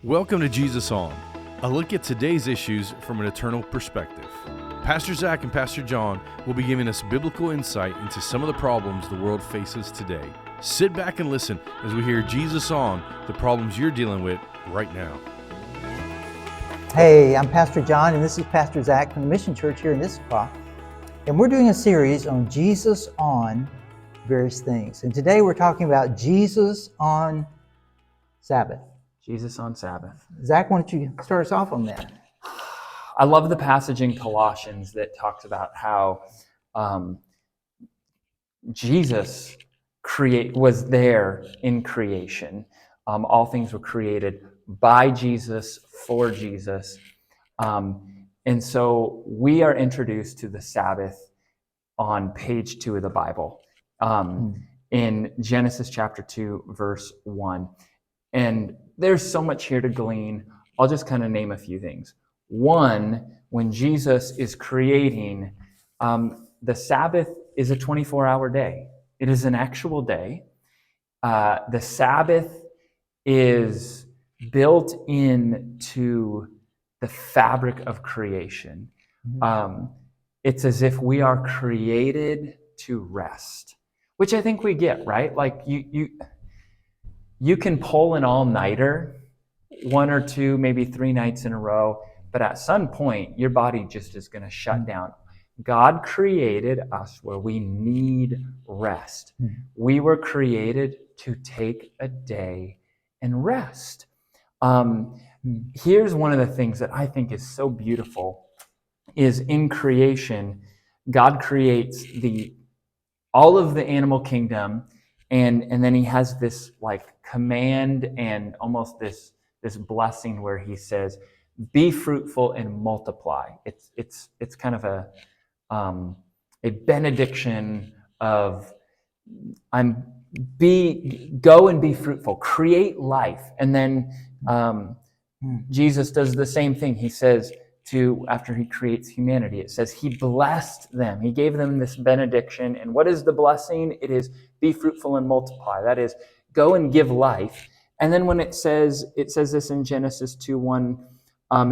Welcome to Jesus On, a look at today's issues from an eternal perspective. Pastor Zack and Pastor John will be giving us biblical insight into some of the problems the world faces today. Sit back and listen as we hear Jesus on the problems you're dealing with right now. Hey, I'm Pastor John, and this is Pastor Zack from the Mission Church here in Issaquah. And we're doing a series on Jesus on various things. And today we're talking about Jesus on Sabbath. Jesus on Sabbath. Zack, why don't you start us off on that? I love the passage in Colossians that talks about how Jesus was there in creation. All things were created by Jesus, for Jesus. And so we are introduced to the Sabbath on page 2 of the Bible, in Genesis chapter 2, verse 1. And there's so much here to glean. I'll just kind of name a few things. One, when Jesus is creating, the Sabbath is a 24-hour day. It is an actual day. The Sabbath is built into the fabric of creation. It's as if we are created to rest, which I think we get, right? Like you can pull an all-nighter, 1 or 2, maybe 3 nights in a row, but at some point, your body just is going to shut down. God created us where we need rest. We were created to take a day and rest. Here's one of the things that I think is so beautiful is in creation, God creates all of the animal kingdom, and then he has this like command and almost this blessing where he says, "Be fruitful and multiply." It's kind of a benediction of go and be fruitful, create life. And then Jesus does the same thing. He says after he creates humanity, it says he blessed them. He gave them this benediction. And what is the blessing? It is be fruitful and multiply. That is, go and give life. And then when it says this in Genesis 2:1,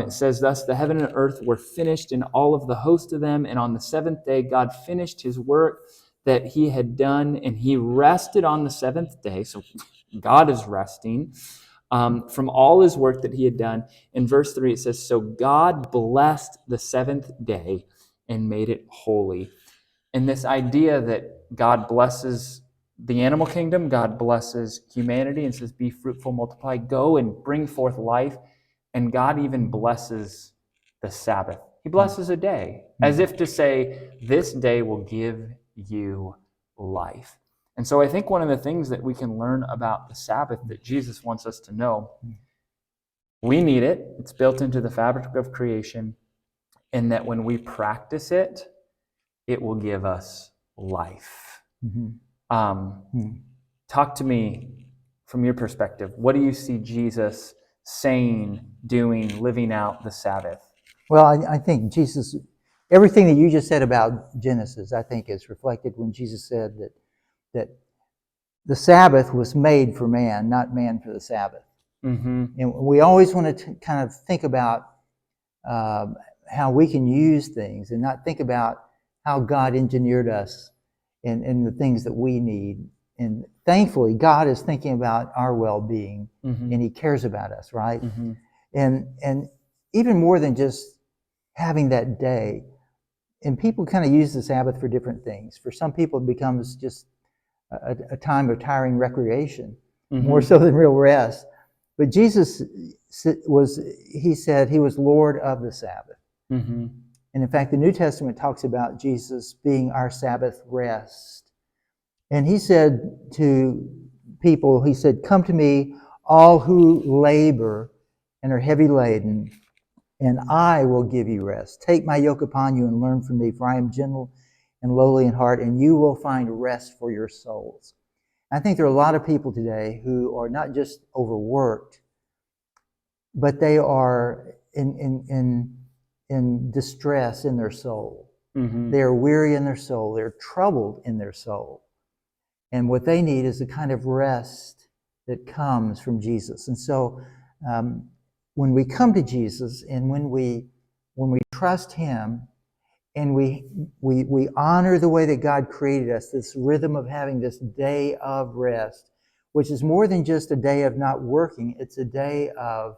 it says, "Thus the heaven and earth were finished and all of the host of them. And on the seventh day, God finished his work that he had done, and he rested on the seventh day." So God is resting from all his work that he had done. In verse 3, it says, "So God blessed the seventh day and made it holy." And this idea that God blesses the animal kingdom, God blesses humanity and says, "Be fruitful, multiply, go and bring forth life." And God even blesses the Sabbath. He blesses a day, as if to say, this day will give you life. And so I think one of the things that we can learn about the Sabbath that Jesus wants us to know, we need it. It's built into the fabric of creation. And that when we practice it, it will give us life. Talk to me from your perspective. What do you see Jesus saying, doing, living out the Sabbath? Well, I think Jesus, everything that you just said about Genesis, I think is reflected when Jesus said that the Sabbath was made for man, not man for the Sabbath. And we always want to kind of think about how we can use things and not think about how God engineered us and the things that we need. And thankfully, God is thinking about our well-being, and he cares about us, right? And even more than just having that day, and people kind of use the Sabbath for different things. For some people, it becomes just a time of tiring recreation, more so than real rest. But Jesus he said he was Lord of the Sabbath. And in fact, the New Testament talks about Jesus being our Sabbath rest. And he said to people, he said, "Come to me, all who labor and are heavy laden, and I will give you rest. Take my yoke upon you and learn from me, for I am gentle and lowly in heart, and you will find rest for your souls." I think there are a lot of people today who are not just overworked, but they are in distress in their soul. They are weary in their soul. They're troubled in their soul. And what they need is the kind of rest that comes from Jesus. And so when we come to Jesus and when we trust Him and we honor the way that God created us, this rhythm of having this day of rest, which is more than just a day of not working. It's a day of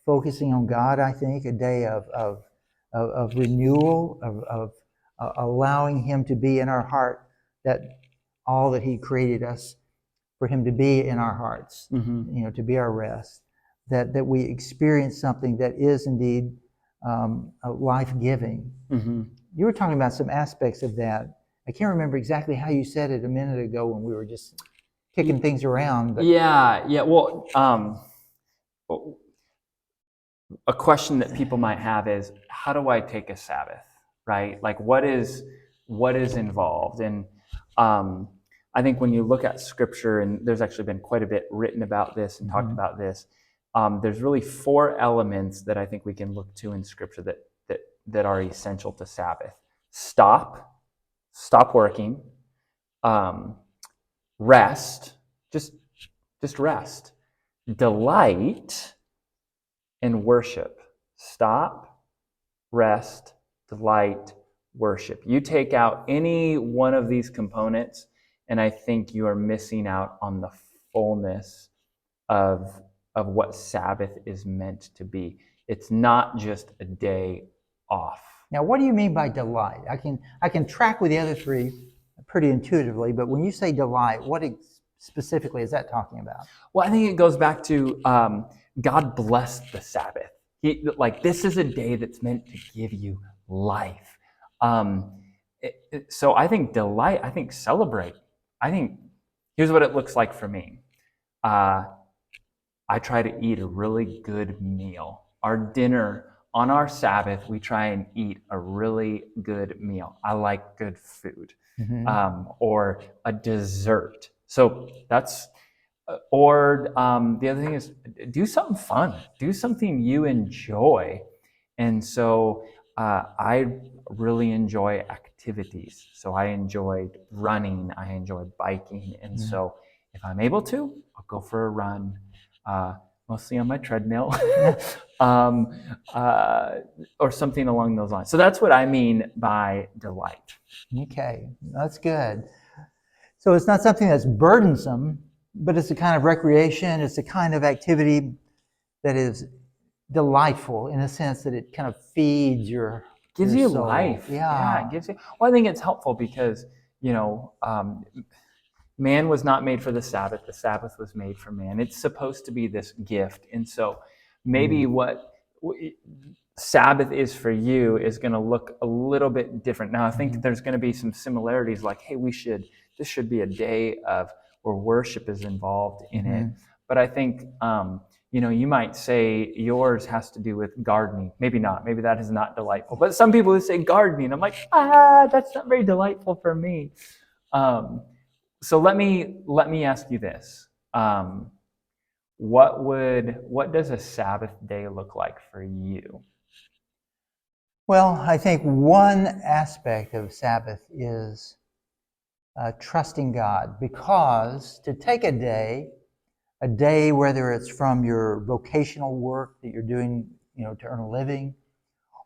focusing on God, I think, a day of renewal, of allowing Him to be in our heart, that all that He created us for Him to be in our hearts, to be our rest, that we experience something that is indeed life-giving. You were talking about some aspects of that. I can't remember exactly how you said it a minute ago when we were just kicking things around. But Yeah. Well, a question that people might have is, how do I take a Sabbath, right? Like, what is involved? And I think when you look at Scripture, and there's actually been quite a bit written about this and talked about this, there's really 4 elements that I think we can look to in Scripture that are essential to Sabbath. Stop working, rest, just rest, delight, and worship. Stop, rest, delight, worship. You take out any one of these components, and I think you are missing out on the fullness of what Sabbath is meant to be. It's not just a day off. now, what do you mean by delight? I can track with the other 3 pretty intuitively, but when you say delight, what specifically is that talking about? Well, I think it goes back to God blessed the Sabbath. This is a day that's meant to give you life. So I think delight, I think celebrate. I think here's what it looks like for me. I try to eat a really good meal. Our dinner on our Sabbath, we try and eat a really good meal. I like good food, or a dessert. So that's, or the other thing is do something fun, do something you enjoy. And so I really enjoy activities. So I enjoyed running, I enjoyed biking. And so if I'm able to, I'll go for a run, mostly on my treadmill, or something along those lines. So that's what I mean by delight. Okay, that's good. So it's not something that's burdensome, but it's a kind of recreation. It's a kind of activity that is delightful in a sense that it kind of feeds your gives you soul. life. Yeah, It gives you. Well, I think it's helpful because man was not made for the Sabbath. The Sabbath was made for man. It's supposed to be this gift, and so maybe what Sabbath is for you is going to look a little bit different. Now, I think there's going to be some similarities, like, hey, this should be a day where worship is involved in it. But I think, you might say yours has to do with gardening. Maybe not. Maybe that is not delightful. But some people would say gardening. I'm like, that's not very delightful for me. So let me ask you this. What does a Sabbath day look like for you? Well, I think one aspect of Sabbath is trusting God, because to take a day, whether it's from your vocational work that you're doing, to earn a living,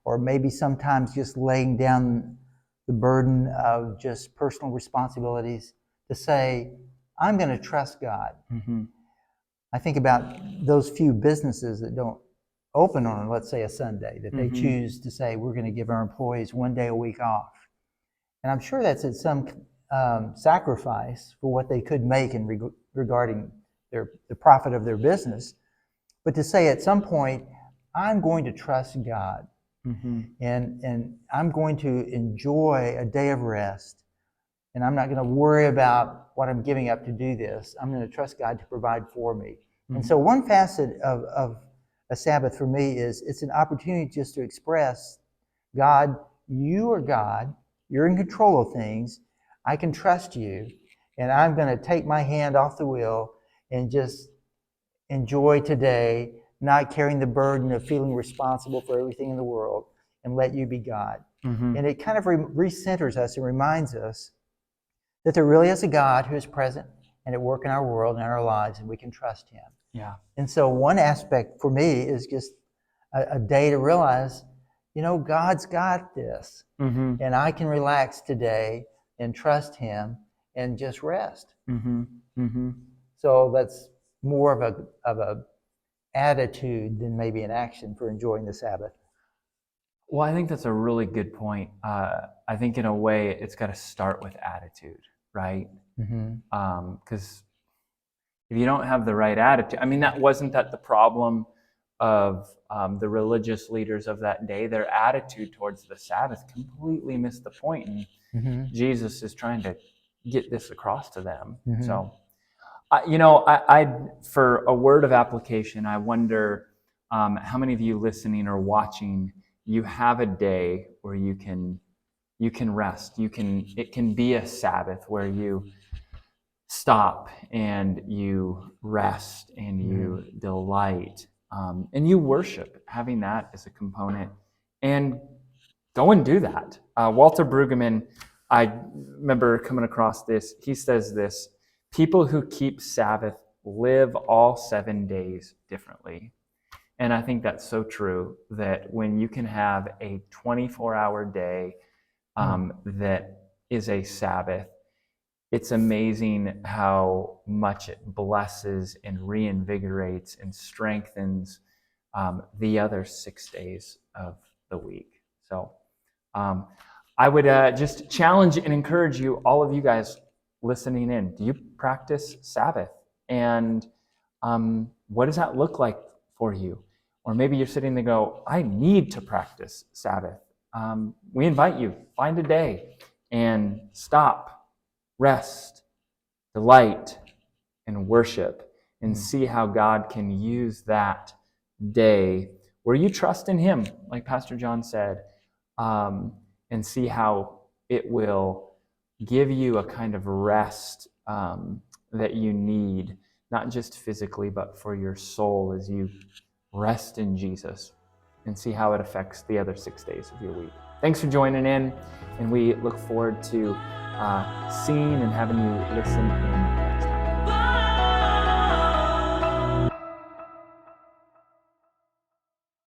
or maybe sometimes just laying down the burden of just personal responsibilities, to say, I'm going to trust God. I think about those few businesses that don't open on, let's say, a Sunday, that they choose to say, we're going to give our employees one day a week off. And I'm sure that's at some sacrifice for what they could make in regarding the profit of their business. But to say at some point, I'm going to trust God, and I'm going to enjoy a day of rest, and I'm not going to worry about what I'm giving up to do this. I'm going to trust God to provide for me. And so one facet of a Sabbath for me is it's an opportunity just to express, God, you are God. You're in control of things. I can trust you, and I'm going to take my hand off the wheel and just enjoy today, not carrying the burden of feeling responsible for everything in the world, and let you be God. And it kind of recenters us and reminds us that there really is a God who is present and at work in our world and our lives, and we can trust Him. Yeah. And so one aspect for me is just a day to realize, God's got this. Mm-hmm. And I can relax today and trust him and just rest. Mm-hmm. Mm-hmm. So that's more of a attitude than maybe an action for enjoying the Sabbath. Well, I think that's a really good point. I think in a way it's got to start with attitude, right? Because if you don't have the right attitude, I mean, wasn't that the problem of the religious leaders of that day? Their attitude towards the Sabbath completely missed the point, and Jesus is trying to get this across to them. So, I for a word of application, I wonder how many of you listening or watching, you have a day where you can rest. It can be a Sabbath where you stop and you rest and you delight and you worship, having that as a component. And go and do that. Walter Brueggemann, I remember coming across this. He says this: people who keep Sabbath live all 7 days differently. And I think that's so true, that when you can have a 24-hour day that is a Sabbath, it's amazing how much it blesses and reinvigorates and strengthens the other 6 days of the week. So I would just challenge and encourage you, all of you guys listening in, do you practice Sabbath? And what does that look like for you? Or maybe you're sitting there and go, I need to practice Sabbath. We invite you, find a day and stop, rest, delight, and worship, and see how God can use that day where you trust in him, like Pastor John said, and see how it will give you a kind of rest that you need, not just physically, but for your soul as you rest in Jesus, and see how it affects the other 6 days of your week. Thanks for joining in, and we look forward to seeing and having you listen in